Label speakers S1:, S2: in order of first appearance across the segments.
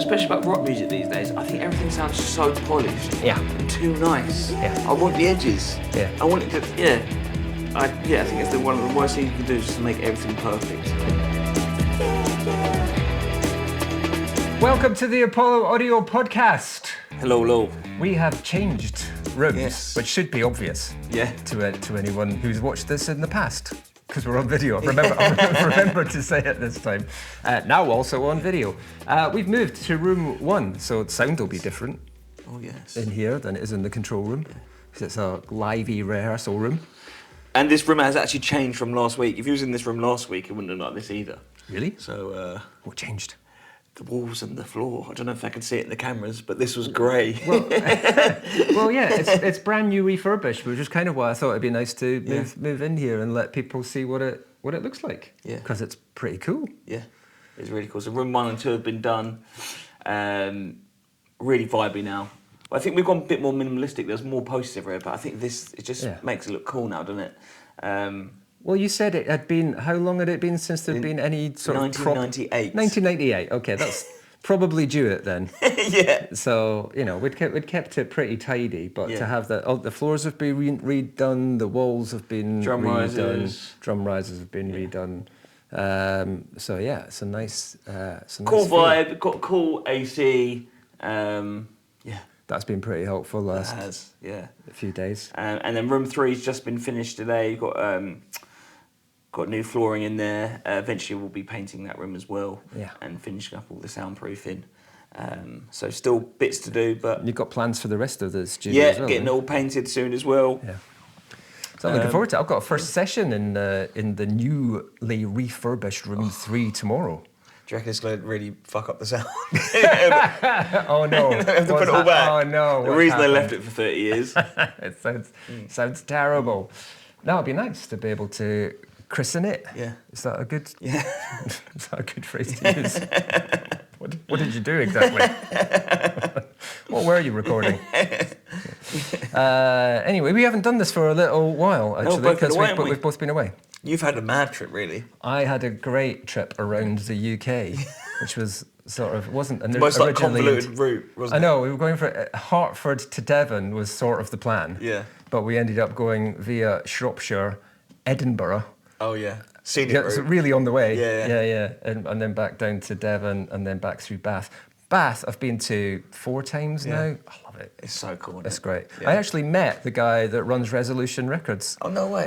S1: especially about rock music these days, I think everything sounds so polished.
S2: Yeah.
S1: And too nice.
S2: Yeah.
S1: I want the edges.
S2: Yeah.
S1: I want it to, I think it's one of the worst things you can do is just make everything perfect.
S2: Welcome to the Apollo Audio Podcast.
S1: Hello.
S2: We have changed rooms,
S1: Yes.
S2: which should be obvious
S1: Yeah.
S2: to anyone who's watched this in the past, because we're on video. Remember to say it this time. Now also on video. We've moved to room 1, so sound will be different
S1: Oh, yes.
S2: in here than it is in the control room, because it's a lively rehearsal room.
S1: And this room has actually changed from last week. If you was in this room last week, it wouldn't have like this either.
S2: Really?
S1: So,
S2: What changed?
S1: the walls and the floor. I don't know if I can see it in the cameras, but this was grey.
S2: Well, yeah, it's brand new refurbished, which is kind of why I thought it'd be nice to move in here and let people see what it looks like.
S1: Yeah.
S2: Because it's pretty cool.
S1: Yeah, it's really cool. So room 1 and 2 have been done. Really vibey now. I think we've gone a bit more minimalistic. There's more posters everywhere, but I think it just makes it look cool now, doesn't it?
S2: Well, you said it had been, how long had it been since there'd been any sort of
S1: 1998.
S2: 1998, okay, that's probably due it then.
S1: Yeah.
S2: So, we'd kept it pretty tidy, but
S1: Yeah.
S2: to have the floors have been redone, the walls have been
S1: Drum
S2: redone,
S1: risers.
S2: drum risers have been redone. So yeah, it's a nice,
S1: Cool
S2: feel.
S1: vibe, got cool AC. Yeah.
S2: That's been pretty helpful last
S1: It has, yeah.
S2: few days.
S1: And then room 3's just been finished today. You've got new flooring in there. Eventually we'll be painting that room as well.
S2: Yeah.
S1: And finishing up all the soundproofing. So still bits to do, but
S2: You've got plans for the rest of the studio as well,
S1: getting it all painted soon as well.
S2: Yeah. So I'm looking forward to it. I've got a first session in the newly refurbished room 3 tomorrow.
S1: Do you reckon it's going to really fuck up the sound?
S2: Oh no!
S1: Have to put it all back.
S2: Oh no!
S1: The reason they left it for 30 years.
S2: It sounds terrible. No, it'd be nice to be able to christen it.
S1: Yeah.
S2: Is that a good?
S1: Yeah.
S2: Is that a good phrase to use? What did you do exactly? What were you recording? Anyway, we haven't done this for a little while actually,
S1: both been
S2: because
S1: away, haven't we?
S2: we've both been away.
S1: You've had a mad trip, really.
S2: I had a great trip around the UK, which was wasn't an
S1: Most like
S2: originally.
S1: convoluted route, wasn't
S2: I
S1: it?
S2: know, we were going for Hertford to Devon was sort of the plan.
S1: Yeah.
S2: But we ended up going via Shropshire, Edinburgh.
S1: Oh, yeah. Scenic
S2: Yeah,
S1: route.
S2: so really on the way.
S1: Yeah.
S2: And then back down to Devon and then back through Bath. Bath, I've been to 4 times now. I love it.
S1: It's so cool, isn't
S2: It's
S1: it?
S2: great.
S1: Yeah.
S2: I actually met the guy that runs Resolution Records.
S1: Oh, no way.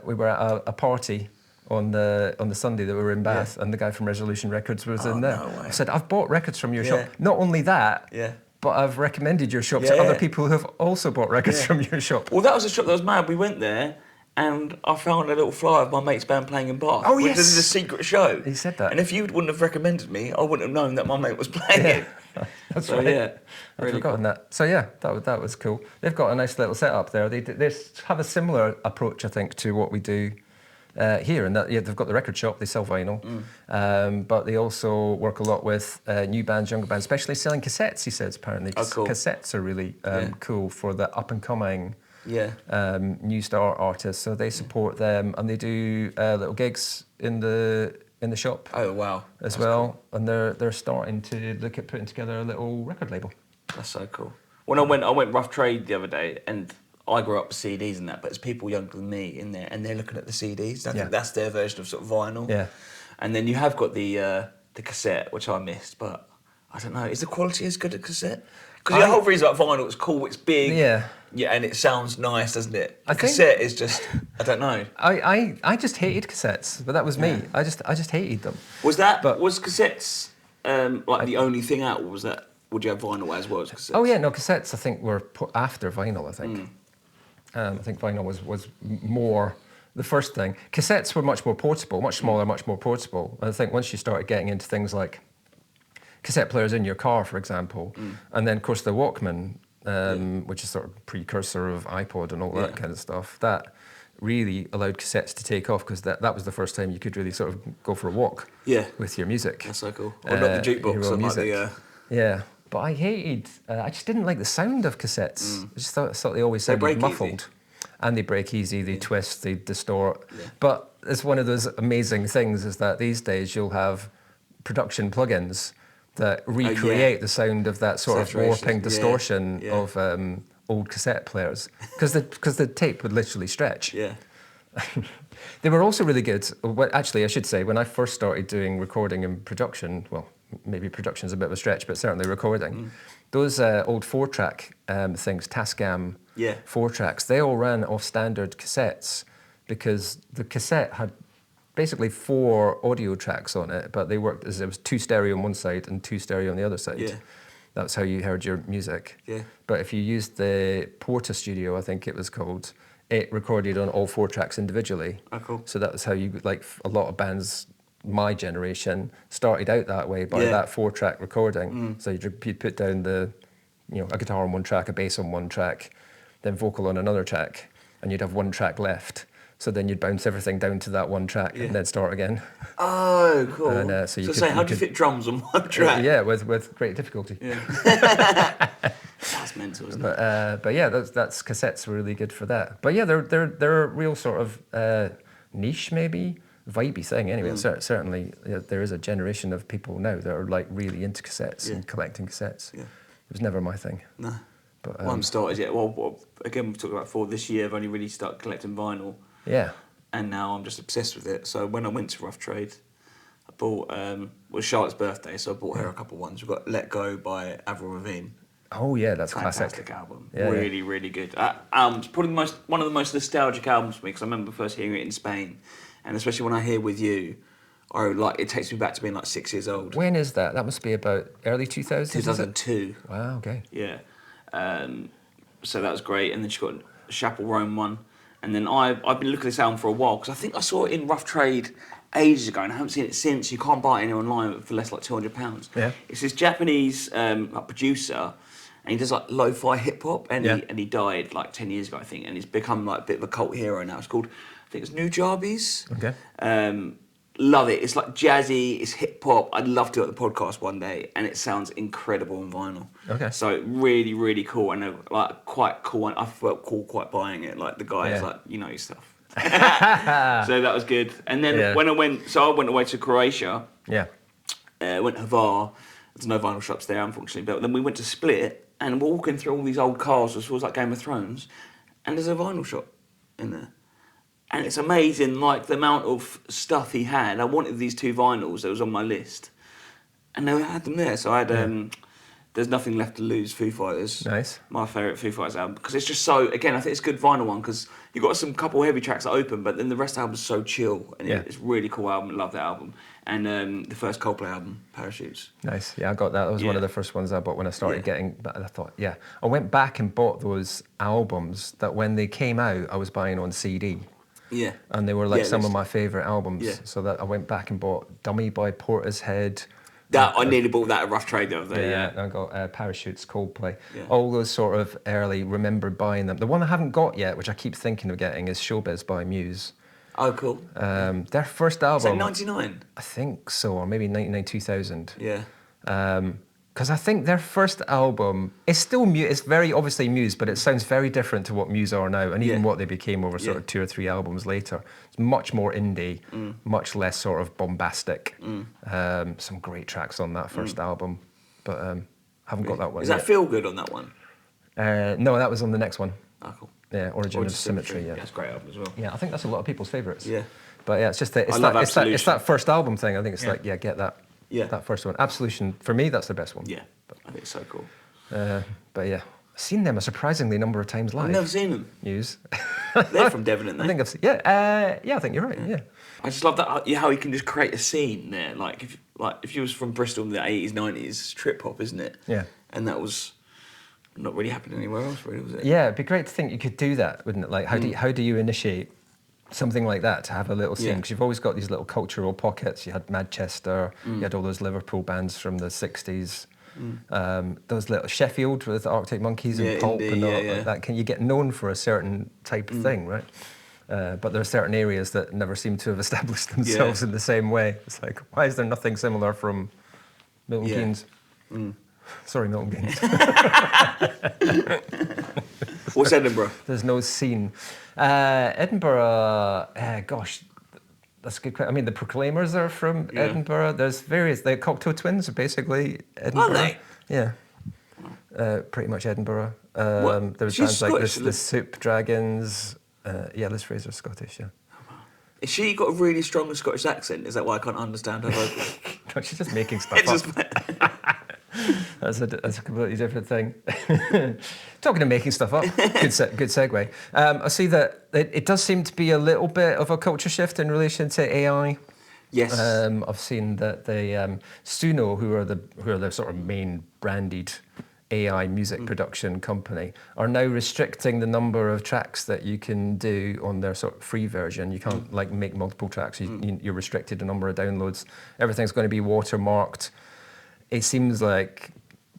S2: We were at a party on the Sunday that we were in Bath, and the guy from Resolution Records was in there.
S1: no way.
S2: I said, I've bought records from your
S1: Yeah.
S2: shop. Not only that,
S1: Yeah.
S2: but I've recommended your shop
S1: Yeah,
S2: to other
S1: yeah.
S2: people who have also bought records from your shop.
S1: Well, that was a shop that was mad. We went there and I found a little flyer of my mate's band playing in Bath.
S2: Oh,
S1: This
S2: yes.
S1: is a secret show.
S2: He said that.
S1: And if you wouldn't have recommended me, I wouldn't have known that my mate was playing it.
S2: That's
S1: So,
S2: right.
S1: yeah,
S2: I'd
S1: really
S2: forgotten that. So yeah, that was cool. They've got a nice little setup there. They have a similar approach, I think, to what we do here. And that they've got the record shop. They sell vinyl, but they also work a lot with new bands, younger bands, especially selling cassettes. He says apparently
S1: Oh, cool.
S2: cassettes are really cool for the up and coming
S1: Yeah.
S2: new star artists. So they support them, and they do little gigs in the shop
S1: Oh, wow.
S2: as
S1: That's
S2: well. And they're starting to look at putting together a little record label.
S1: Cool. That's so cool. When I went rough trade the other day, and I grew up with CDs and that, but there's people younger than me in there, and they're looking at the CDs. I think that's their version of sort of vinyl.
S2: Yeah.
S1: And then you have got the cassette, which I missed, but I don't know. Is the quality as good as cassette? Because the whole reason about vinyl, it's cool, it's big.
S2: Yeah.
S1: Yeah, and it sounds nice, doesn't it? The
S2: I think-
S1: cassette is just, I don't know.
S2: I just hated cassettes, but that was me.
S1: Yeah.
S2: I just hated them.
S1: Was cassettes like the only thing out, or would you have vinyl as well as cassettes?
S2: Oh yeah, no, cassettes I think were put after vinyl, I think. I think vinyl was more the first thing. Cassettes were much more portable, much smaller, much more portable. And I think once you started getting into things like cassette players in your car, for example, and then of course the Walkman, which is sort of precursor of iPod and all that kind of stuff, that really allowed cassettes to take off, because that was the first time you could really sort of go for a walk with your music.
S1: That's so cool. Or not the jukebox,
S2: your own
S1: like the...
S2: Yeah, but I hated, I just didn't like the sound of cassettes. I just thought they always sounded
S1: break
S2: muffled.
S1: easy.
S2: And they break easy, they twist, they distort. But it's one of those amazing things is that these days you'll have production plugins that recreate the sound of that sort of
S1: Saturation,
S2: warping distortion
S1: yeah.
S2: of old cassette players, because the tape would literally stretch.
S1: Yeah.
S2: They were also really good. Well, actually, I should say, when I first started doing recording and production, well, maybe production's a bit of a stretch, but certainly recording, those old 4-track things, Tascam 4-tracks, they all ran off standard cassettes, because the cassette had basically 4 audio tracks on it, but they worked as it was 2 stereo on one side and 2 stereo on the other side.
S1: Yeah.
S2: That's how you heard your music.
S1: Yeah.
S2: But if you used the Porta Studio, I think it was called, it recorded on all 4 tracks individually.
S1: Oh, cool.
S2: So that was how you, like a lot of bands, my generation, started out that way by that 4-track recording. So you'd put down a guitar on one track, a bass on one track, then vocal on another track, and you'd have one track left. So then you'd bounce everything down to that one track and then start again.
S1: Oh, cool.
S2: And,
S1: how do you fit drums on one track?
S2: Yeah, with great difficulty.
S1: Yeah. That's mental, isn't
S2: it? But yeah, that's cassettes were really good for that. But yeah, they're a real sort of niche, maybe vibey thing. Anyway, certainly there is a generation of people now that are like really into cassettes and collecting cassettes. Yeah. It was never my thing.
S1: No. But I haven't started yet. Well, again, we've talked about before. This year, I've only really started collecting vinyl.
S2: Yeah.
S1: And now I'm just obsessed with it. So when I went to Rough Trade, I bought, it was Charlotte's birthday, so I bought her a couple of ones. We've got Let Go by Avril Lavigne.
S2: Oh yeah, that's
S1: fantastic
S2: classic
S1: album. Yeah, really, really good. It's probably one of the most nostalgic albums for me, because I remember first hearing it in Spain, and especially when I hear With You, it takes me back to being like 6 years old.
S2: When is that? That must be about early 2000s.
S1: 2002.
S2: Wow. Okay.
S1: Yeah. So that was great, and then she got a Chapel Rome one. And then I've been looking at this album for a while, because I think I saw it in Rough Trade ages ago, and I haven't seen it since. You can't buy it anywhere online for less like £200.
S2: Yeah.
S1: It's this Japanese producer, and he does like lo-fi hip hop, and he died like 10 years ago, I think, and he's become like a bit of a cult hero now. It's called, I think it's New Jarbies.
S2: Okay.
S1: Love it. It's like jazzy, it's hip hop. I'd love to do it at the podcast one day, and it sounds incredible on vinyl.
S2: Okay.
S1: So really, really cool, and like quite cool. And I felt cool quite buying it. Like the guy is like, you know your stuff. So that was good. And then when I went away to Croatia.
S2: Yeah.
S1: Went to Hvar. There's no vinyl shops there, unfortunately. But then we went to Split, and we're walking through all these old cars. It was like Game of Thrones, and there's a vinyl shop in there. And it's amazing, like, the amount of stuff he had. I wanted these 2 vinyls that was on my list. And they had them there. So I had There's Nothing Left to Lose, Foo Fighters.
S2: Nice.
S1: My favourite Foo Fighters album. Because it's just so, again, I think it's a good vinyl one, because you've got some couple heavy tracks that open, but then the rest of the album's so chill. And it's a really cool album. I love that album. And the first Coldplay album, Parachutes.
S2: Nice. Yeah, I got that. That was one of the first ones I bought when I started getting... But I thought, I went back and bought those albums that when they came out, I was buying on CD. Yeah. And they were like some of my favourite albums. Yeah. So that I went back and bought Dummy by Portishead.
S1: I nearly bought that at Rough Trade the other day.
S2: Yeah. I got Parachutes, Coldplay. Yeah. All those sort of early, remembered buying them. The one I haven't got yet, which I keep thinking of getting, is Showbiz by Muse.
S1: Oh, cool.
S2: Their first album...
S1: Is that 99?
S2: I think so, or maybe 99, 2000.
S1: Yeah.
S2: Because I think their first album is still Muse. It's very obviously Muse, but it sounds very different to what Muse are now, and even what they became over sort of 2 or 3 albums later. It's much more indie, much less sort of bombastic. Some great tracks on that first album, but haven't got that one.
S1: Is that Feel Good on that one?
S2: No, that was on the next one.
S1: Oh, cool.
S2: Yeah, Origin of Symmetry. Yeah,
S1: that's a great album as well.
S2: Yeah, I think that's a lot of people's favourites.
S1: Yeah.
S2: But yeah, it's just that it's that first album thing. I think it's like get that. Yeah. That first one. Absolution, for me, that's the best one.
S1: Yeah, I think it's so cool.
S2: But yeah, I've seen them a surprisingly number of times live.
S1: I've never seen them.
S2: Muse.
S1: They're from Devon, aren't they?
S2: I think I've seen, I think you're right, yeah.
S1: I just love that, how you can just create a scene there. Like if you was from Bristol in the 80s, 90s, trip hop, isn't it?
S2: Yeah.
S1: And that was not really happening anywhere else, really, was it?
S2: Yeah, it'd be great to think you could do that, wouldn't it? Like, how do you initiate something like that, to have a little scene? Because you've always got these little cultural pockets. You had Manchester, you had all those Liverpool bands from the 60s. Those little Sheffield with the Arctic Monkeys and Pulp and all like that. Can you get known for a certain type of thing, right? But there are certain areas that never seem to have established themselves in the same way. It's like, why is there nothing similar from Milton Keynes? Sorry, Milton Keynes.
S1: What's Edinburgh?
S2: There's no scene. Edinburgh, gosh, That's a good question. I mean, the Proclaimers are from
S1: Yeah.
S2: Edinburgh. There's various. The Cocteau Twins are basically Edinburgh.
S1: Are they?
S2: Yeah. Pretty much Edinburgh.
S1: What?
S2: There was
S1: She's
S2: bands like
S1: Scottish,
S2: the Soup Dragons. Yeah, Liz Fraser's Scottish, yeah.
S1: Has she got a really strong Scottish accent? Is that why I can't understand her vocals?
S2: No, she's just making stuff
S1: It's
S2: up.
S1: just-
S2: That's a completely different thing. Talking of making stuff up, good segue. I see that it does seem to be a little bit of a culture shift in relation to AI.
S1: Yes.
S2: I've seen that the Suno, who are the sort of main branded AI music production company, are now restricting the number of tracks that you can do on their sort of free version. You can't like make multiple tracks. You're restricted to number of downloads. Everything's going to be watermarked. It seems like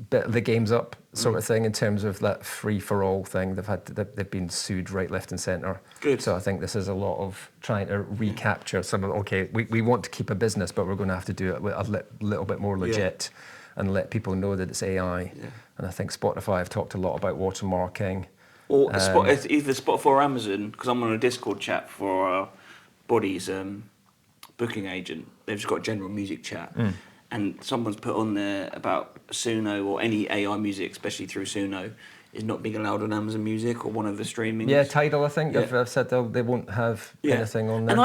S2: the game's up sort of thing in terms of that free for all thing. They've been sued right, left, and centre.
S1: Good.
S2: So I think this is a lot of trying to recapture some of. Okay, we want to keep a business, but we're going to have to do it a little bit more legit, and let people know that it's AI.
S1: Yeah.
S2: And I think Spotify have talked a lot about watermarking.
S1: Or either Spotify or Amazon, because I'm on a Discord chat for our body's booking agent. They've just got a general music chat. And someone's put on there about Suno or any AI music, especially through Suno, is not being allowed on Amazon Music or one of the streamings.
S2: Yeah, Tidal, I think,
S1: Yeah.
S2: have said they won't have anything on there.
S1: And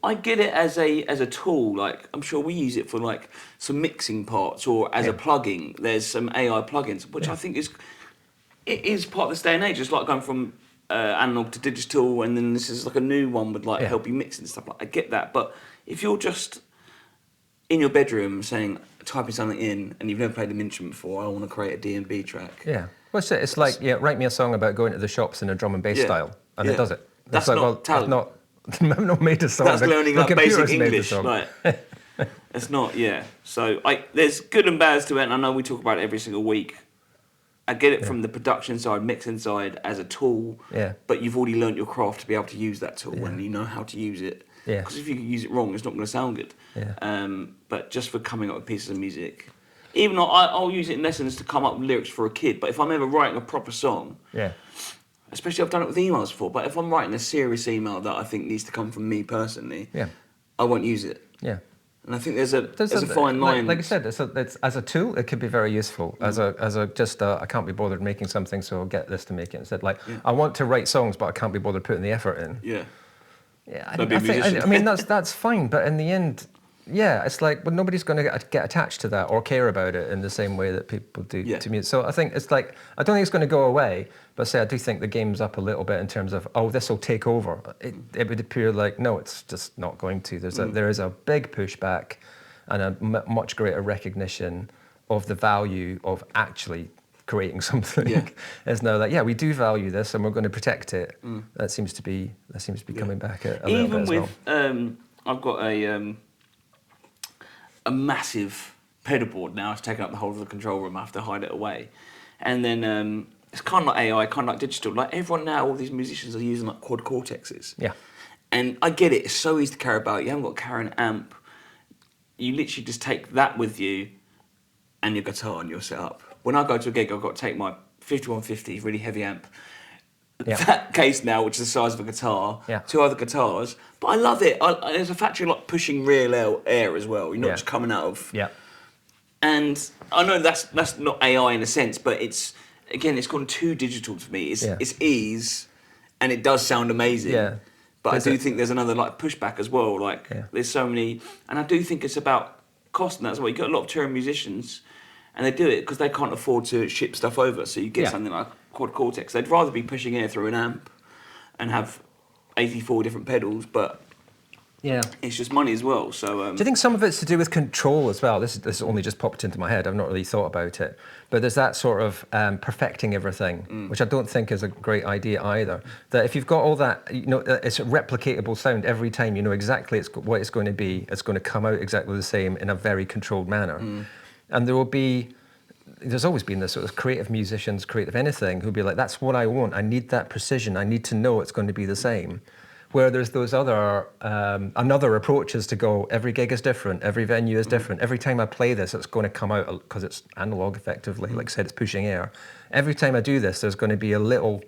S1: I get it as a tool. Like, I'm sure we use it for like some mixing parts or as a plugin. There's some AI plugins, which I think is part of this day and age. It's like going from analog to digital, and then this is like a new one with like help you mix and stuff. Like, I get that, but if you're just in your bedroom typing something in, and you've never played an instrument before, I want to create a D&B track.
S2: Yeah. Well, it's like, write me a song about going to the shops in a drum and bass style, and it does it.
S1: That's
S2: like,
S1: not talent.
S2: I've not made a song.
S1: That's learning like basic
S2: made the
S1: English.
S2: song.
S1: Like, it's not, So there's good and bads to it, and I know we talk about it every single week. I get it from the production side, mixing side, as a tool.
S2: Yeah.
S1: But you've already learnt your craft to be able to use that tool, and you know how to use it.
S2: Yeah.
S1: Because if you use it wrong, it's not going to sound good.
S2: Yeah.
S1: But just for coming up with pieces of music, even though I'll use it in lessons to come up with lyrics for a kid. But if I'm ever writing a proper song, especially I've done it with emails before. But if I'm writing a serious email that I think needs to come from me personally, I won't use it.
S2: Yeah.
S1: And I think there's a fine line.
S2: Like I said, it's as a tool, it could be very useful. As I can't be bothered making something, so I'll get this to make it. Instead, I want to write songs, but I can't be bothered putting the effort in.
S1: Yeah.
S2: Yeah, I mean that's fine, but in the end, it's like, well, nobody's going to get attached to that or care about it in the same way that people do to me. So I think it's like, I don't think it's going to go away, but I do think the game's up a little bit in terms of, this will take over. It would appear like, no, it's just not going to. There is a big pushback and a much greater recognition of the value of actually creating something. Is now that we do value this and we're going to protect it. That seems to be coming back a little bit as well.
S1: Even with I've got a massive pedalboard now. It's taken up the whole of the control room. I have to hide it away, and then it's kind of like AI, kind of like digital. Like everyone now, all these musicians are using like quad cortexes.
S2: Yeah.
S1: And I get it. It's so easy to carry about. You haven't got to carry an amp. You literally just take that with you, and your guitar, and you're set up. When I go to a gig, I've got to take my 5150 really heavy amp. That case now, which is the size of a guitar, 2 other guitars, but I love it. There's a factor like pushing real air as well. You're not just coming out of. Yeah. And I know that's not AI in a sense, but it's gone too digital to me. It's ease, and it does sound amazing. Yeah. But I do think there's another like pushback as well. Like there's so many, and I do think it's about cost, and that's why you got a lot of touring musicians, and they do it because they can't afford to ship stuff over. So you get something like quad cortex. They'd rather be pushing air through an amp and have 84 different pedals, but it's just money as well. So
S2: do you think some of it's to do with control as well? This only just popped into my head. I've not really thought about it, but there's that sort of perfecting everything, which I don't think is a great idea either. That if you've got all that, it's a replicatable sound every time. You know exactly what it's going to be. It's going to come out exactly the same in a very controlled manner, and there will be. There's always been this sort of creative musicians, creative anything, who'll be like, that's what I want. I need that precision. I need to know it's going to be the same. Where there's those other approaches to go, every gig is different, every venue is different. Every time I play this, it's going to come out, because it's analog effectively, like I said, it's pushing air. Every time I do this, there's going to be a little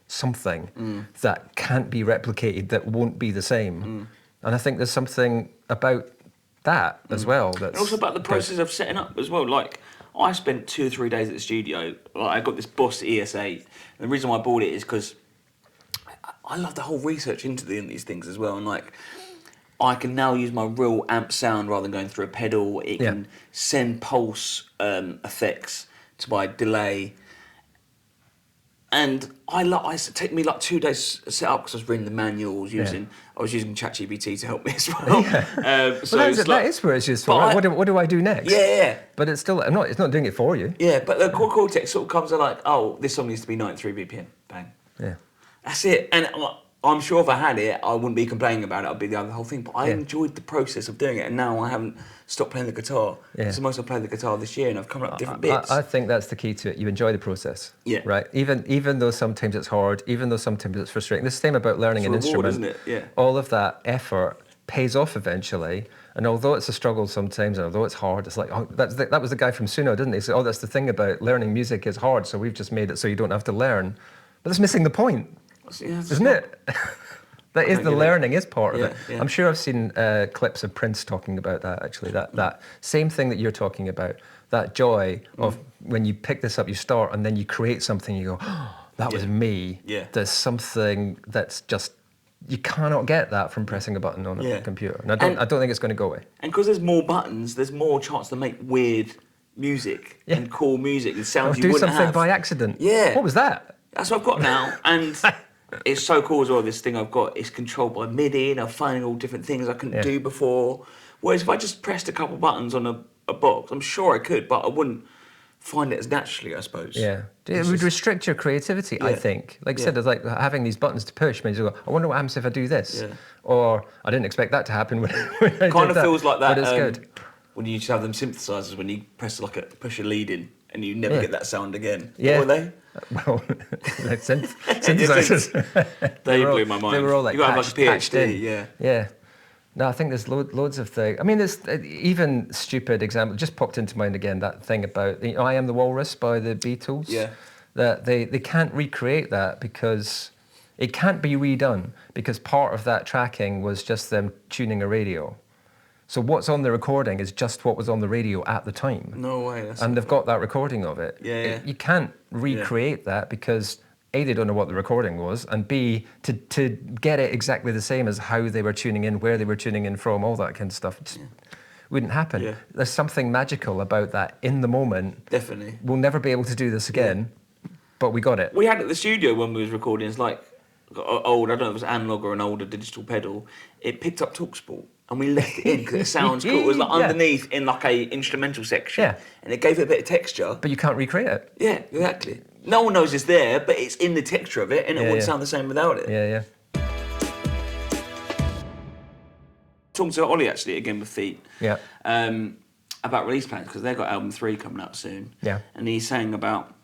S2: something that can't be replicated, that won't be the same. And I think there's something about that as well. That's
S1: And also about the process of setting up as well. Like, I spent 2 or 3 days at the studio. Like, I got this Boss ES8. And the reason why I bought it is because I love the whole research into these things as well. And like, I can now use my real amp sound rather than going through a pedal. It can send pulse effects to my delay. And it took me like 2 days to set up because I was reading the manuals, I was using ChatGPT to help me as well. So
S2: that is where it's useful. Right? What do I do next?
S1: Yeah.
S2: But it's still it's not doing it for you.
S1: Yeah, but the core Cortex sort of comes in like, oh, this song needs to be 93 BPM. Bang.
S2: Yeah.
S1: That's it. And I'm sure if I had it, I wouldn't be complaining about it. I'd be the other whole thing. But I enjoyed the process of doing it, and now I haven't stopped playing the guitar.
S2: Yeah.
S1: It's the most I've played the guitar this year, and I've come up with different bits.
S2: I think that's the key to it. You enjoy the process.
S1: Yeah.
S2: Right. Even though sometimes it's hard, even though sometimes it's frustrating. The same about learning an instrument,
S1: isn't it? Yeah.
S2: All of that effort pays off eventually. And although it's a struggle sometimes, and although it's hard, it's like, that was the guy from Suno, didn't he? He said, oh, that's the thing about learning music is hard, so we've just made it so you don't have to learn. But it's missing the point, isn't it? That is the learning is part of it. Yeah. I'm sure I've seen clips of Prince talking about that, actually, that same thing that you're talking about, that joy of when you pick this up, you start, and then you create something, you go, oh, that was me.
S1: Yeah.
S2: There's something that's just, you cannot get that from pressing a button on a computer. And I don't think it's going to go away.
S1: And because there's more buttons, there's more chance to make weird music and cool music and sounds you wouldn't have.
S2: Do something by accident.
S1: Yeah.
S2: What was that?
S1: That's what I've got now. And it's so cool as well, this thing I've got is controlled by MIDI, and I'm finding all different things I couldn't do before. Whereas if I just pressed a couple buttons on a box, I'm sure I could, but I wouldn't find it as naturally, I suppose.
S2: Yeah. It would restrict your creativity, I think. Like I said, it's like having these buttons to push means you go, I wonder what happens if I do this.
S1: Yeah.
S2: Or I didn't expect that to happen when I
S1: kind of feels like that.
S2: But it's good.
S1: When you used to have them synthesizers when you press push a lead in and you never get that sound again.
S2: Yeah.
S1: What were they?
S2: Well, like synthesizers.
S1: They blew my mind.
S2: They were all like
S1: you got like a PhD,
S2: Yeah. No, I think there's loads of things. I mean, there's even stupid example. Just popped into mind again, that thing about I Am the Walrus by the Beatles.
S1: Yeah.
S2: That they can't recreate that because it can't be redone because part of that tracking was just them tuning a radio. So what's on the recording is just what was on the radio at the time.
S1: No way.
S2: And they've got that recording of it.
S1: Yeah.
S2: You can't recreate that because A, they don't know what the recording was, and B, to get it exactly the same as how they were tuning in, where they were tuning in from, all that kind of stuff, just wouldn't happen.
S1: Yeah.
S2: There's something magical about that in the moment.
S1: Definitely.
S2: We'll never be able to do this again, but we got it.
S1: We had it at the studio when we was recording, it's like old, I don't know if it was analog or an older digital pedal, it picked up TalkSport. And we left it in because it sounds cool. It was like underneath in like a instrumental section. Yeah. And it gave it a bit of texture.
S2: But you can't recreate it.
S1: Yeah, exactly. No one knows it's there, but it's in the texture of it, and it wouldn't sound the same without it.
S2: Yeah.
S1: Talking to Ollie actually again with Feet.
S2: Yeah.
S1: About release plans because they've got album 3 coming out soon.
S2: Yeah.
S1: And he's saying about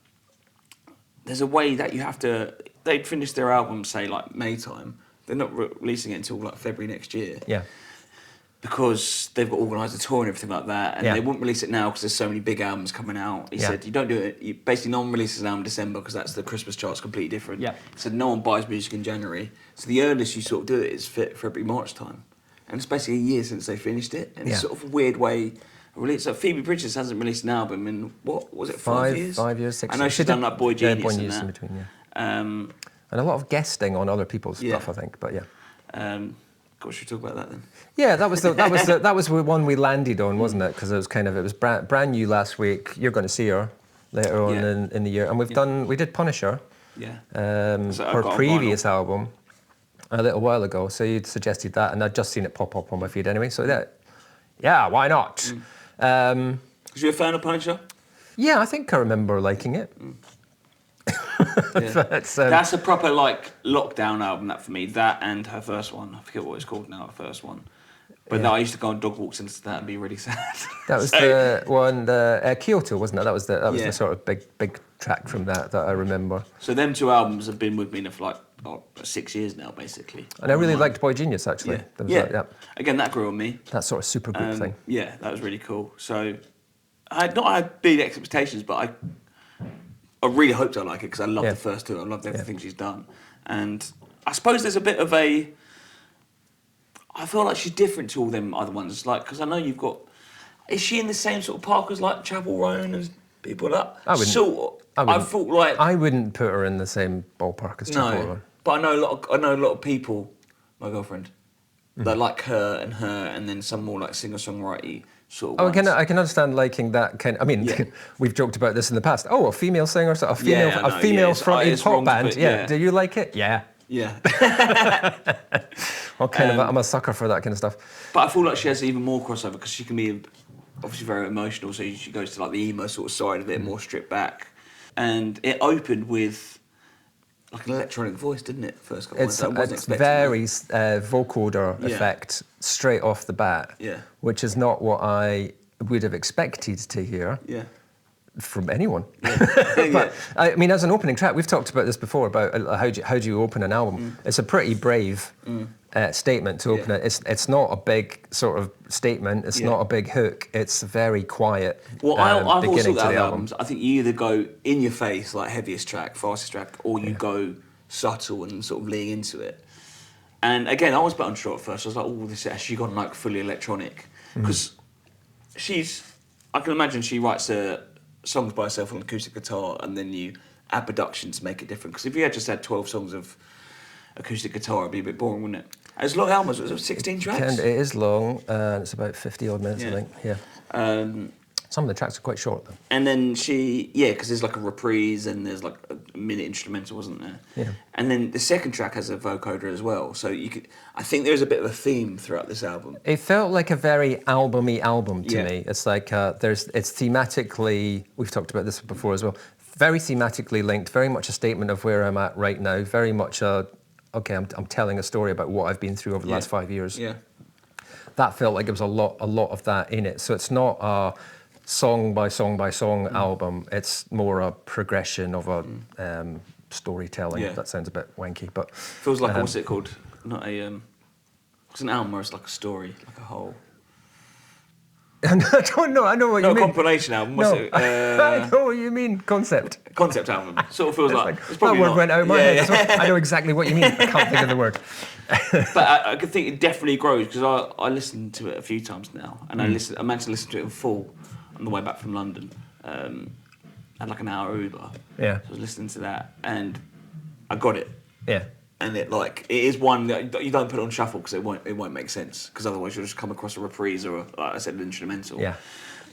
S1: there's a way that you have to. They'd finish their album say like May time. They're not releasing it until like February next year.
S2: Yeah.
S1: Because they've got organised a tour and everything like that, and they wouldn't release it now because there's so many big albums coming out. He said, you don't do it, you basically no one releases an album in December because that's the Christmas chart's completely different.
S2: Yeah.
S1: He said no one buys music in January, so the earliest you sort of do it is February, March time. And it's basically a year since they finished it, and it's sort of a weird way of release. So Phoebe Bridgers hasn't released an album in, what was it, 5 years?
S2: 5 years, 6 years.
S1: I know she's done like Boy Genius
S2: Boy
S1: and
S2: Genius
S1: that.
S2: in between, and a lot of guesting on other people's stuff, I think, but
S1: God, should we talk about that then?
S2: Yeah, that was the one we landed on, wasn't it? Because it was brand new last week. You're going to see her later on in the year, and we did Punisher.
S1: Yeah.
S2: Her previous album a little while ago. So you'd suggested that, and I'd just seen it pop up on my feed anyway. So why not?
S1: Was you a fan of Punisher?
S2: Yeah, I think I remember liking it.
S1: That's a proper like lockdown album, that for me. That and her first one. I forget what it's called now. Her first one. But I used to go on dog walks and that and be really sad.
S2: That was the one, Kyoto, wasn't it? That was the sort of big track from that I remember.
S1: So them 2 albums have been with me for like 6 years now, basically.
S2: And I really liked Boy Genius, actually.
S1: Again, that grew on me.
S2: That sort of super group thing.
S1: Yeah, that was really cool. So I had not had big expectations, but I really hoped I like it because I loved the first 2. I loved everything she's done. And I suppose there's a bit of a... I feel like she's different to all them other ones. It's like, because I know you've got. Is she in the same sort of park as like Chapel Roan and people like that?
S2: I wouldn't.
S1: Sort of.
S2: I wouldn't.
S1: I thought like.
S2: I wouldn't put her in the same ballpark as Chapel
S1: No,
S2: Roan.
S1: but I know a lot of people. My girlfriend, that like her, and then some more like singer-songwriter sort of.
S2: Oh,
S1: ones.
S2: I can understand liking that kind. I mean,
S1: Yeah.
S2: we've joked about this in the past. Oh, a female singer, so a female,
S1: Yeah, I know,
S2: a female fronted
S1: it's
S2: pop
S1: wrong to
S2: band.
S1: put-
S2: yeah.
S1: yeah.
S2: Do you like it? Yeah.
S1: Yeah.
S2: I'm a sucker for that kind of stuff.
S1: But I feel like she has even more crossover because she can be obviously very emotional. So she goes to like the emo sort of side of it, more stripped back. And it opened with like an electronic voice, didn't it? First couple
S2: It's
S1: of ones. I wasn't expecting
S2: very
S1: that.
S2: vocoder
S1: Yeah.
S2: effect straight off the bat,
S1: Yeah.
S2: which is not what I would have expected to hear
S1: Yeah.
S2: from anyone.
S1: Yeah.
S2: But I mean, as an opening track, we've talked about this before about how do you open an album. It's a pretty brave statement to open it. It's not a big sort of statement. It's not a big hook. It's very quiet.
S1: Well, I've always
S2: beginning
S1: thought
S2: to
S1: that
S2: the album.
S1: albums. I think you either go in your face, like heaviest track, fastest track, or you go subtle and sort of lean into it. And again, I was a bit unsure at first. I was like, oh, this has she gone like fully electronic? Because I can imagine she writes songs by herself on acoustic guitar, and then you add production to make it different. Because if you had just had 12 songs of acoustic guitar, it'd be a bit boring, wouldn't it? It's a lot of albums. It was 16 tracks.
S2: And it is long, and it's about 50 odd minutes, I think. Yeah. Some of the tracks are quite short, though.
S1: And then because there's like a reprise and there's like a minute instrumental, wasn't there?
S2: Yeah.
S1: And then the second track has a vocoder as well. So I think there's a bit of a theme throughout this album.
S2: It felt like a very album-y album to
S1: Yeah.
S2: me. It's like it's thematically, we've talked about this before as well, very thematically linked, very much a statement of where I'm at right now, very much I'm telling a story about what I've been through over the last 5 years.
S1: Yeah.
S2: That felt like there was a lot of that in it. So it's not a song by song by song album. It's more a progression of a storytelling.
S1: Yeah.
S2: That sounds a bit wanky, but
S1: Feels like, what's it called? Not a, it's an album where it's like a story, like a whole.
S2: I don't know. I know what
S1: No,
S2: you mean.
S1: compilation album. What's
S2: No,
S1: it?
S2: I know what you mean. Concept.
S1: Concept album. Sort of feels like it's
S2: That
S1: probably
S2: word
S1: not.
S2: went out of my
S1: Yeah,
S2: head. as well. I know exactly what you mean. I can't think of the word.
S1: But I could think it definitely grows because I listened to it a few times now, and I managed to listen to it in full on the way back from London. Had like an hour Uber.
S2: Yeah.
S1: So I was listening to that, and I got it.
S2: Yeah.
S1: And it is one that you don't put on shuffle because it won't make sense, because otherwise you'll just come across a reprise or like I said, an instrumental.
S2: Yeah.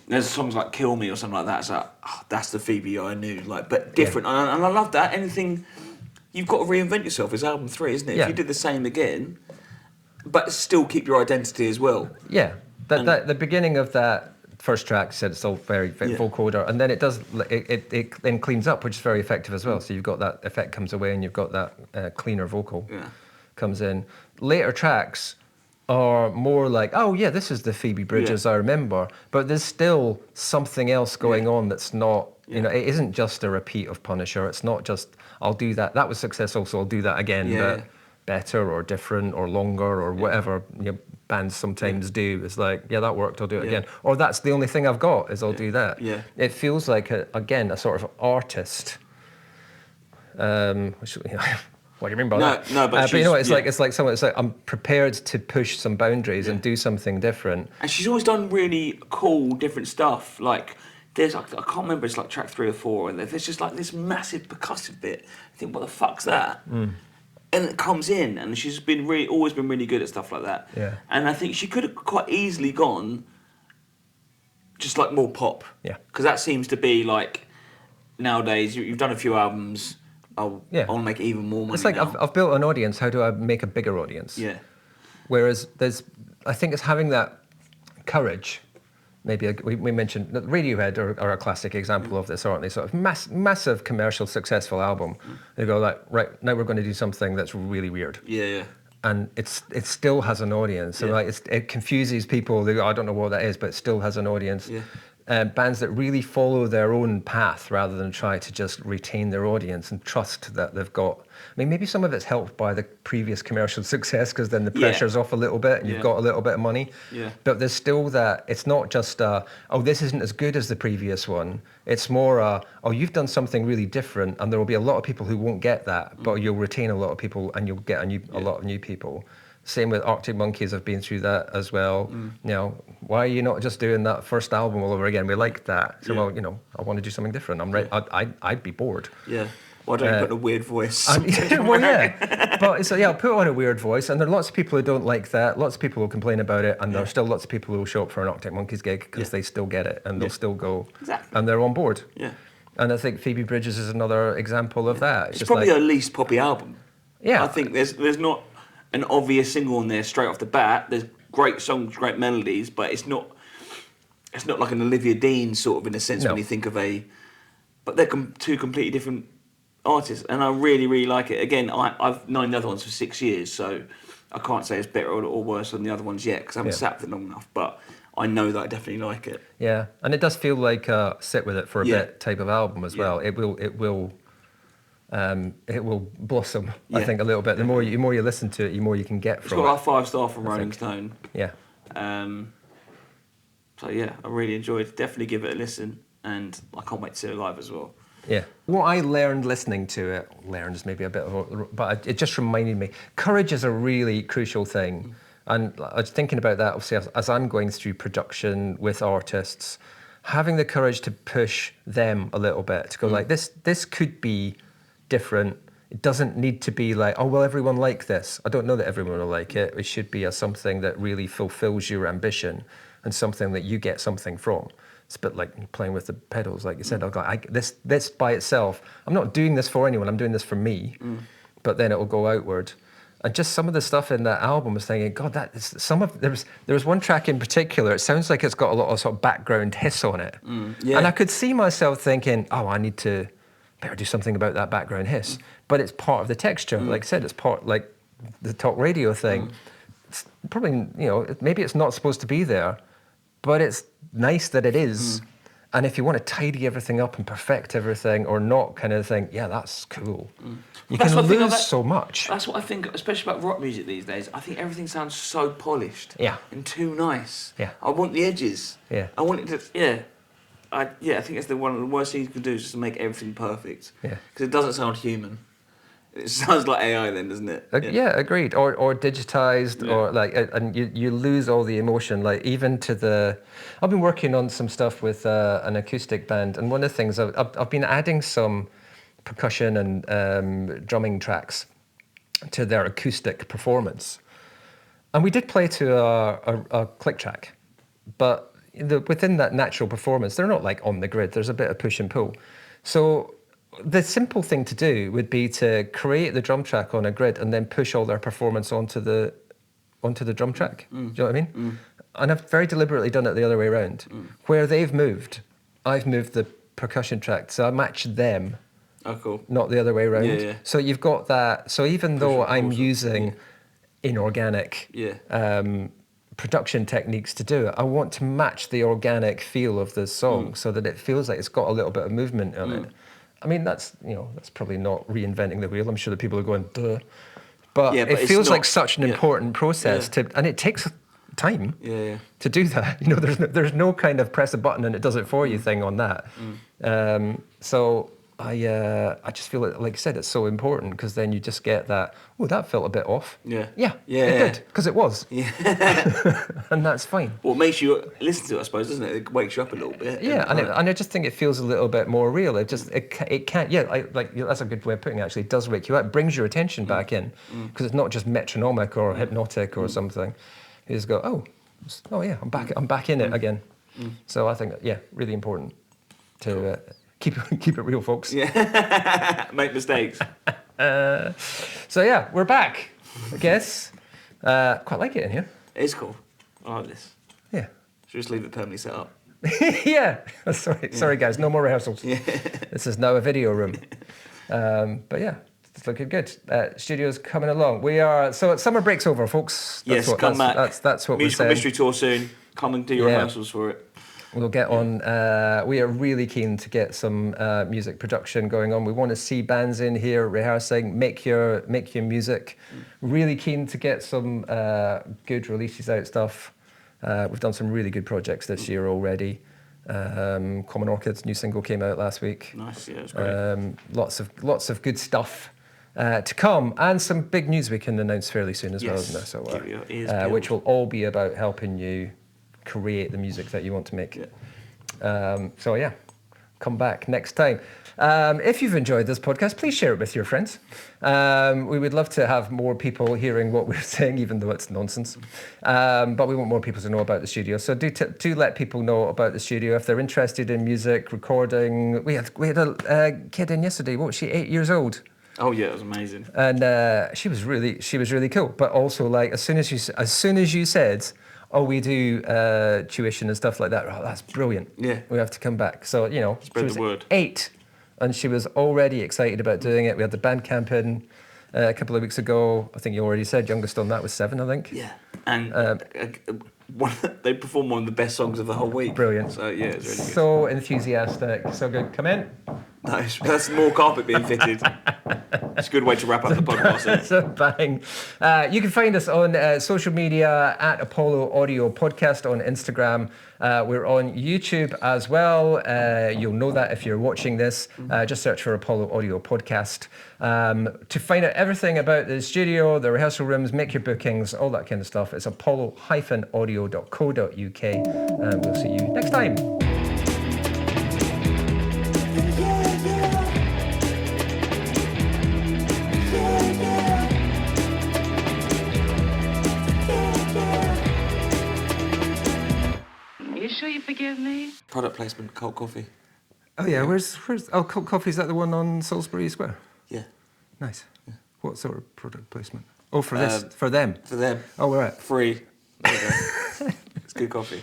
S1: There's songs like "Kill Me" or something like that. It's like, that's the Phoebe I knew, like, but different. And I love that. Anything, you've got to reinvent yourself. It's album 3, isn't it?
S2: Yeah.
S1: If you did the same again, but still keep your identity as well.
S2: Yeah. The beginning of that first track said it's all very vocoder, and then it then cleans up, which is very effective as well. So you've got that effect comes away, and you've got that cleaner vocal comes in. Later tracks are more like, oh yeah, this is the Phoebe Bridgers I remember, but there's still something else going on that's not, it isn't just a repeat of Punisher. It's not just, I'll do that. That was successful, so I'll do that again, but better or different or longer or whatever bands sometimes do. It's like, that worked, I'll do it again. Or that's the only thing I've got, is I'll do that.
S1: Yeah.
S2: It feels like, a sort of artist. What do you mean by that?
S1: No, but
S2: it's like someone. It's like I'm prepared to push some boundaries and do something different.
S1: And she's always done really cool, different stuff. Like, there's, I can't remember, it's like track 3 or 4, and there's just like this massive percussive bit. I think, what the fuck's that? And it comes in, and she's always been really good at stuff like that.
S2: Yeah.
S1: And I think she could have quite easily gone just like more pop.
S2: Yeah.
S1: Because that seems to be like, nowadays, you've done a few albums, I want to make even more money.
S2: It's like
S1: now.
S2: I've built an audience. How do I make a bigger audience?
S1: Yeah.
S2: Whereas I think it's having that courage. Maybe we mentioned that Radiohead are a classic example of this, aren't they? Sort of massive commercial successful album. They go like, right, now we're going to do something that's really weird.
S1: Yeah.
S2: And it still has an audience. So like it confuses people. They go, I don't know what that is, but it still has an audience.
S1: Yeah.
S2: Bands that really follow their own path rather than try to just retain their audience and trust that they've got. I mean, maybe some of it's helped by the previous commercial success, because then the pressure's off a little bit and you've got a little bit of money.
S1: Yeah.
S2: But there's still that, it's not just, this isn't as good as the previous one. It's more, you've done something really different, and there will be a lot of people who won't get that, but you'll retain a lot of people and you'll get a lot of new people. Same with Arctic Monkeys. I've been through that as well. You know, why are you not just doing that first album all over again? We liked that. So, well, you know, I want to do something different. I'm ready. I'd be bored.
S1: Yeah. Why don't you put in a weird voice?
S2: Well, yeah. But so, yeah, I'll put on a weird voice. And there are lots of people who don't like that. Lots of people will complain about it. And there are still lots of people who will show up for an Arctic Monkeys gig because they still get it. And they'll still go.
S1: Exactly.
S2: And they're on board.
S1: Yeah.
S2: And I think Phoebe Bridgers is another example of that.
S1: It's probably her least poppy album.
S2: Yeah.
S1: I think there's not an obvious single on there straight off the bat. There's great songs, great melodies, but it's not like an Olivia Dean sort of in a sense when you think of but they're two completely different artists, and I really, really like it. Again, I've known the other ones for 6 years, so I can't say it's better or worse than the other ones yet because I haven't sat with it long enough, but I know that I definitely like it.
S2: Yeah, and it does feel like a sit with it for a bit type of album as well. It will blossom, I think, a little bit. The more you listen to it, the more you can get from it.
S1: It's got like 5-star from Rolling Stone.
S2: Yeah.
S1: So yeah, I really enjoyed it. Definitely give it a listen, and I can't wait to see it live as well.
S2: Yeah. What I learned listening to it, is maybe a bit but it just reminded me, courage is a really crucial thing. And I was thinking about that, obviously, as I'm going through production with artists, having the courage to push them a little bit, to go like, this could be different. It doesn't need to be like, oh, well, everyone like this. I don't know that everyone will like it. It should be something that really fulfills your ambition and something that you get something from. It's a bit like playing with the pedals, like you said. This by itself, I'm not doing this for anyone, I'm doing this for me. But then it will go outward. And just some of the stuff in that album, I was thinking, God, there was one track in particular, it sounds like it's got a lot of sort of background hiss on it. And I could see myself thinking, oh, I need to better do something about that background hiss. But it's part of the texture. Like I said, it's part like the talk radio thing. It's probably, maybe it's not supposed to be there, but it's nice that it is. And if you want to tidy everything up and perfect everything or not kind of thing, yeah, that's cool. You can lose so much.
S1: That's what I think, especially about rock music these days. I think everything sounds so polished and too nice.
S2: Yeah.
S1: I want the edges.
S2: Yeah.
S1: I want it to, I think it's one of the worst things you can do is just to make everything perfect.
S2: Yeah.
S1: Because it doesn't sound human. It sounds like AI then, doesn't it?
S2: Yeah, agreed. Or digitized, or like, and you lose all the emotion. Like even to I've been working on some stuff with an acoustic band, and one of the things I've been adding some percussion and drumming tracks to their acoustic performance, and we did play to a click track, but within that natural performance, they're not like on the grid. There's a bit of push and pull, so. The simple thing to do would be to create the drum track on a grid and then push all their performance onto the drum track. Do you know what I mean? And I've very deliberately done it the other way around. Where they've moved, I've moved the percussion track, so I match them.
S1: Oh, cool.
S2: Not the other way around.
S1: Yeah.
S2: So you've got that. So even though I'm using inorganic production techniques to do it, I want to match the organic feel of the song so that it feels like it's got a little bit of movement on it. I mean, that's probably not reinventing the wheel. I'm sure the people are going, duh. But it feels like such an important process and it takes time to do that. There's no kind of press a button and it does it for you thing on that. So I just feel like I said, it's so important because then you just get that, oh, that felt a bit off. It did, because it was. And that's fine.
S1: Well, it makes you listen to it, I suppose, doesn't it? It wakes you up a little bit.
S2: Yeah, and I just think it feels a little bit more real. It can't, that's a good way of putting it, actually. It does wake you up. It brings your attention back in because it's not just metronomic or hypnotic or something. You just go, oh yeah, I'm back in it again. So I think, really important to... Keep it real, folks.
S1: Yeah. Make mistakes.
S2: So yeah, we're back, I guess. Quite like it in here.
S1: It's cool. I like this.
S2: Yeah.
S1: Should we just leave it permanently set up?
S2: Yeah. Sorry guys, no more rehearsals. Yeah. This is now a video room. But yeah, it's looking good. Studio's coming along. We are, so summer break's over, folks.
S1: Come back.
S2: That's what we're saying.
S1: Musical Mystery Tour soon. Come and do your rehearsals for it.
S2: We'll get on. We are really keen to get some music production going on. We want to see bands in here rehearsing, make your music. Really keen to get some good releases out stuff. We've done some really good projects this year already. Common Orchids' new single came out last week.
S1: Nice, yeah, it's great.
S2: Lots of good stuff to come, and some big news we can announce fairly soon as well,
S1: Yes.
S2: isn't there? So,
S1: Keep your ears peeled.
S2: which will all be about helping you create the music that you want to make.
S1: Yeah.
S2: So yeah, come back next time. If you've enjoyed this podcast, please share it with your friends. We would love to have more people hearing what we're saying, even though it's nonsense. But we want more people to know about the studio. So do let people know about the studio if they're interested in music, recording. We had a kid in yesterday. What was she? 8 years old.
S1: Oh yeah, it was amazing.
S2: And she was really cool. But also, like, as soon as you said, "Oh, we do tuition and stuff like that," oh, that's brilliant.
S1: Yeah.
S2: We have to come back. So, you know,
S1: Spread
S2: she was
S1: the word.
S2: 8, and she was already excited about doing it. We had the band camp in a couple of weeks ago. I think you already said youngest on that was 7, I think.
S1: Yeah. And they performed one of the best songs of the whole week.
S2: Brilliant.
S1: So yeah, it's really good.
S2: So enthusiastic, so good. Come in.
S1: Nice. That's more carpet being fitted. It's a good way to wrap up the podcast.
S2: It's a bang. You can find us on social media at Apollo Audio Podcast on Instagram. We're on YouTube as well. You'll know that if you're watching this. Just search for Apollo Audio Podcast. To find out everything about the studio, the rehearsal rooms, make your bookings, all that kind of stuff, it's apollo-audio.co.uk. And we'll see you next time.
S3: You sure you forgive me?
S1: Product placement, cold coffee.
S2: Oh yeah, where's Cold Coffee? Is that the one on Salisbury Square?
S1: Yeah.
S2: Nice. Yeah. What sort of product placement? Oh, for them.
S1: For them.
S2: Oh, all right.
S1: Free. There you go. It's good coffee.